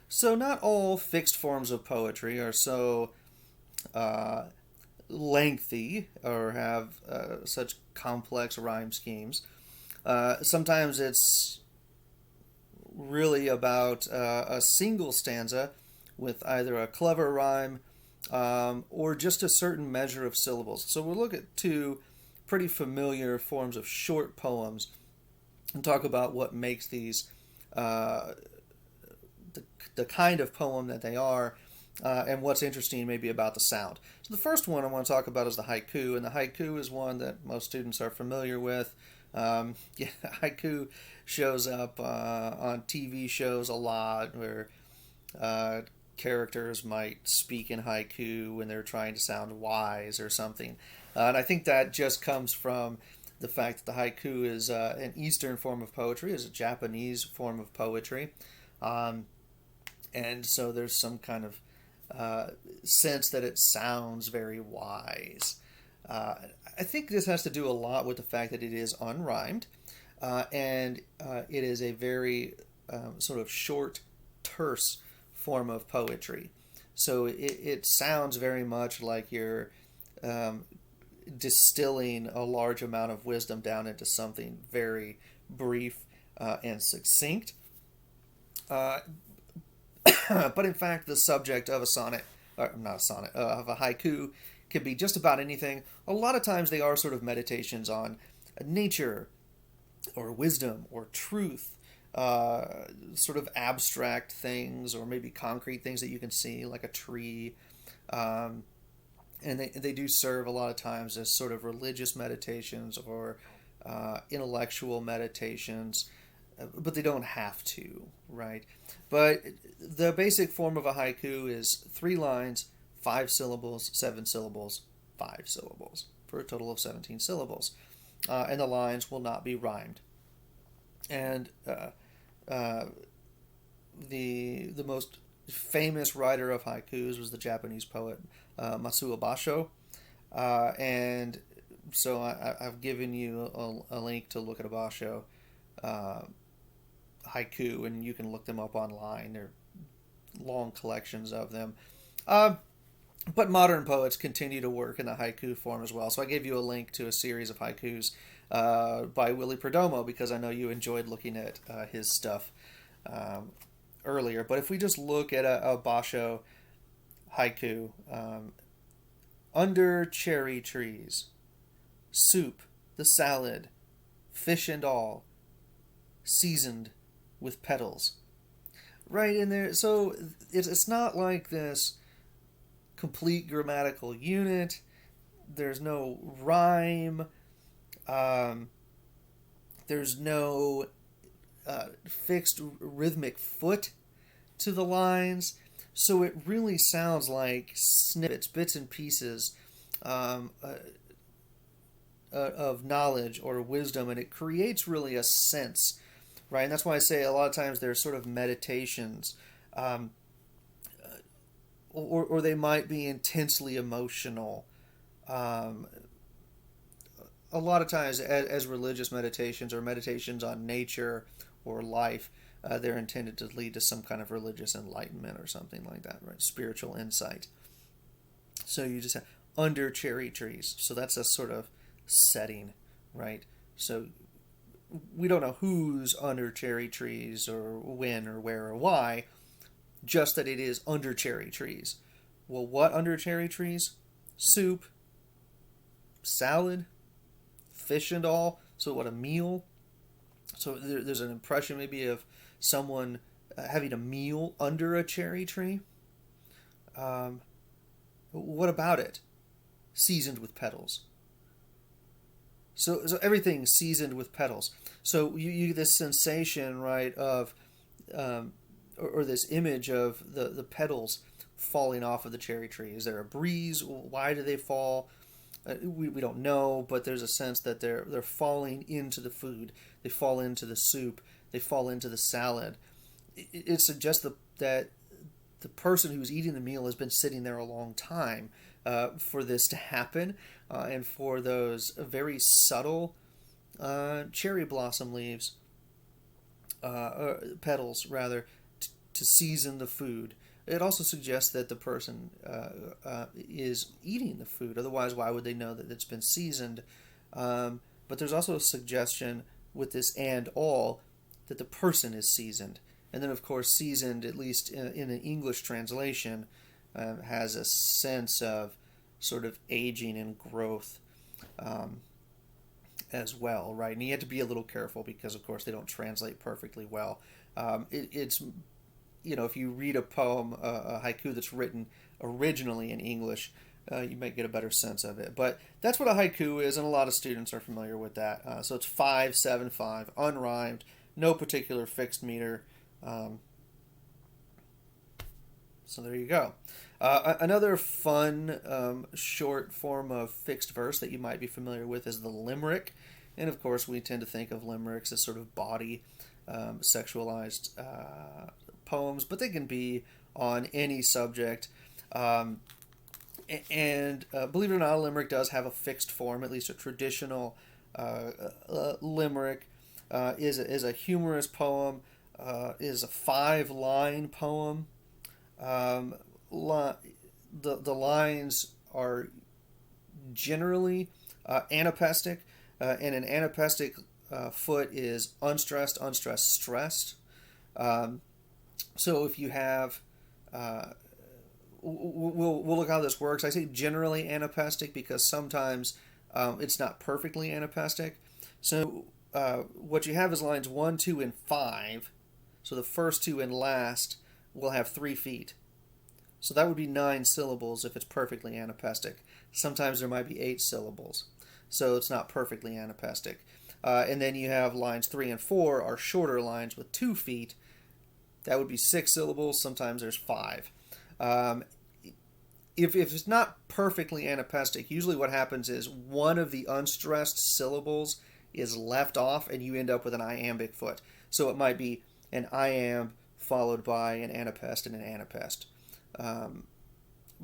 So not all fixed forms of poetry are so uh, lengthy or have such complex rhyme schemes. Sometimes it's really about a single stanza with either a clever rhyme or just a certain measure of syllables. So we'll look at two pretty familiar forms of short poems and talk about what makes these uh, the kind of poem that they are, and what's interesting maybe about the sound. So the first one I want to talk about is the haiku, and the haiku is one that most students are familiar with. Yeah, haiku shows up on TV shows a lot, where uh, characters might speak in haiku when they're trying to sound wise or something. And I think that just comes from the fact that the haiku is an Eastern form of poetry, is a Japanese form of poetry. Um, and so there's some kind of sense that it sounds very wise. Uh, I think this has to do a lot with the fact that it is unrhymed, and it is a very sort of short, terse form of poetry. So it sounds very much like you're um, distilling a large amount of wisdom down into something very brief and succinct. Uh, but in fact, the subject of a sonnet, or not a sonnet, of a haiku, can be just about anything. A lot of times they are sort of meditations on nature or wisdom or truth, sort of abstract things or maybe concrete things that you can see, like a tree. Um, and they do serve a lot of times as sort of religious meditations or intellectual meditations, but they don't have to, right? But the basic form of a haiku is 3 lines, 5 syllables, 7 syllables, 5 syllables, for a total of 17 syllables. And the lines will not be rhymed. And uh, the most famous writer of haikus was the Japanese poet Masuo Basho. And so I've given you a link to look at a Basho uh, haiku, and you can look them up online. They're long collections of them. Uh, but modern poets continue to work in the haiku form as well. So I gave you a link to a series of haikus by Willie Perdomo because I know you enjoyed looking at his stuff um, earlier. But if we just look at a Basho haiku, under cherry trees, soup, the salad, fish and all, seasoned with petals. Right in there. So it's not like this complete grammatical unit. There's no rhyme. Um, there's no fixed rhythmic foot to the lines. So it really sounds like snippets, bits and pieces um, uh, of knowledge or wisdom, and it creates really a sense, right? And that's why I say a lot of times there's sort of meditations, um, or they might be intensely emotional. Um, a lot of times, as religious meditations or meditations on nature or life, they're intended to lead to some kind of religious enlightenment or something like that, right? Spiritual insight. So you just have under cherry trees. So that's a sort of setting, right? So we don't know who's under cherry trees or when or where or why, just that it is under cherry trees. Well, what under cherry trees? Soup, salad, fish and all. So what, a meal? So there's an impression maybe of someone having a meal under a cherry tree. Um, what about it? Seasoned with petals. So everything's seasoned with petals. So you get this sensation, right, of or this image of the petals falling off of the cherry tree. Is there a breeze? Why do they fall? We don't know, but there's a sense that they're falling into the food. They fall into the soup. They fall into the salad. It suggests that the person who's eating the meal has been sitting there a long time for this to happen, and for those very subtle cherry blossom leaves, petals rather, to season the food. It also suggests that the person is eating the food. Otherwise, why would they know that it's been seasoned? But there's also a suggestion with this and all that the person is seasoned. And then, of course, seasoned, at least in an English translation, has a sense of sort of aging and growth as well, right? And you have to be a little careful because, of course, they don't translate perfectly well. It's, if you read a poem, a haiku that's written originally in English, you might get a better sense of it. But that's what a haiku is, and a lot of students are familiar with that. So it's 5-7-5, unrhymed, no particular fixed meter. So there you go. Another fun short form of fixed verse that you might be familiar with is the limerick. And of course, we tend to think of limericks as sort of body sexualized poems, but they can be on any subject. And believe it or not, a limerick does have a fixed form, at least a traditional limerick is a humorous poem, is a 5-line poem. The lines are generally anapestic, and an anapestic foot is unstressed, unstressed, stressed. So if you have, we'll look how this works. I say generally anapestic because sometimes it's not perfectly anapestic. So what you have is lines 1, 2, and 5. So the first two and last will have 3 feet. So that would be 9 syllables if it's perfectly anapestic. Sometimes there might be 8 syllables. So it's not perfectly anapestic. And then you have lines 3 and 4 are shorter lines with 2 feet. That would be 6 syllables. Sometimes there's 5. If it's not perfectly anapestic, usually what happens is one of the unstressed syllables is left off and you end up with an iambic foot. So it might be an iamb followed by an anapest and an anapest,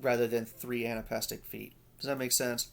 rather than 3 anapestic feet. Does that make sense?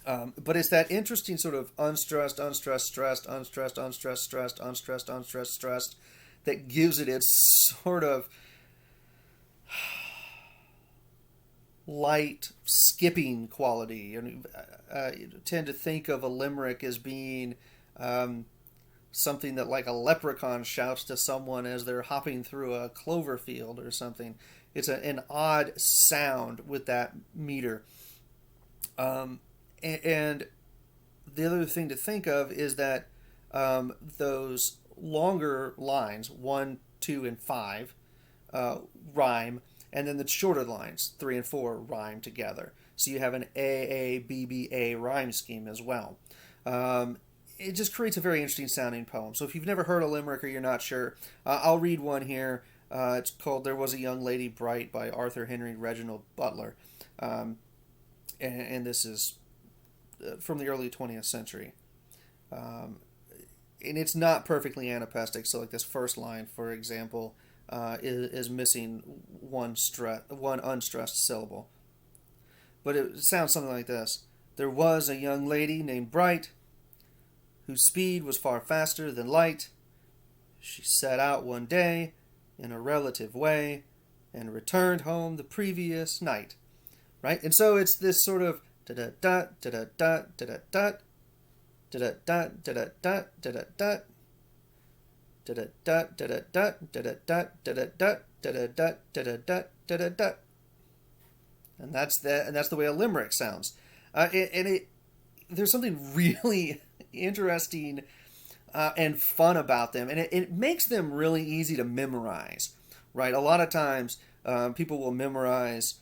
But it's that interesting sort of unstressed, unstressed, stressed, unstressed, unstressed, stressed, unstressed, unstressed, stressed that gives it its sort of light skipping quality. And tend to think of a limerick as being something that, like a leprechaun shouts to someone as they're hopping through a clover field or something. It's an odd sound with that meter. And the other thing to think of is that those longer lines, 1, 2, and 5, rhyme, and then the shorter lines, 3 and 4, rhyme together. So you have an A-A-B-B-A rhyme scheme as well. It just creates a very interesting sounding poem. So if you've never heard a limerick or you're not sure, I'll read one here. It's called There Was a Young Lady Bright by Arthur Henry Reginald Butler. And this is from the early 20th century. And it's not perfectly anapestic. So like this first line, for example, is missing one unstressed syllable. But it sounds something like this. There was a young lady named Bright, whose speed was far faster than light. She set out one day in a relative way and returned home the previous night. Right? And so it's this sort of da-da-da, da-da-da, da-da-da, da-da-da, da-da-da, da-da-da, da-da-da, da-da-da, da-da-da, da-da-da, da-da-da, da-da-da, da-da-da. And that's the way a limerick sounds. There's something really interesting and fun about them, and it makes them really easy to memorize, right? A lot of times people will memorize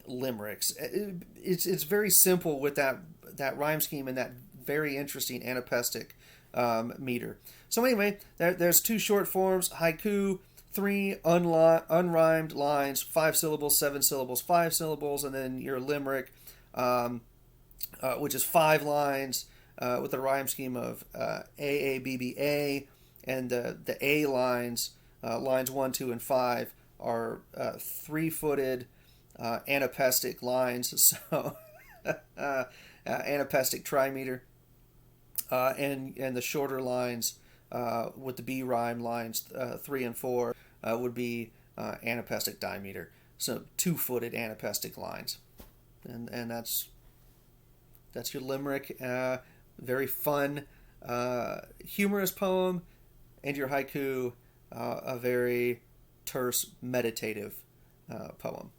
limericks. It's very simple with that rhyme scheme and that very interesting anapestic meter. So anyway, there's 2 short forms: haiku, 3 unrhymed lines, 5 syllables, 7 syllables, 5 syllables, and then your limerick, which is 5 lines with a rhyme scheme of AABBA, and the A lines, lines 1, 2, and 5, are 3-footed anapestic lines, so anapestic trimeter, and the shorter lines with the B rhyme lines 3 and 4 would be anapestic dimeter. So 2-footed anapestic lines, and that's your limerick. Very fun, humorous poem, and your haiku, a very terse, meditative poem.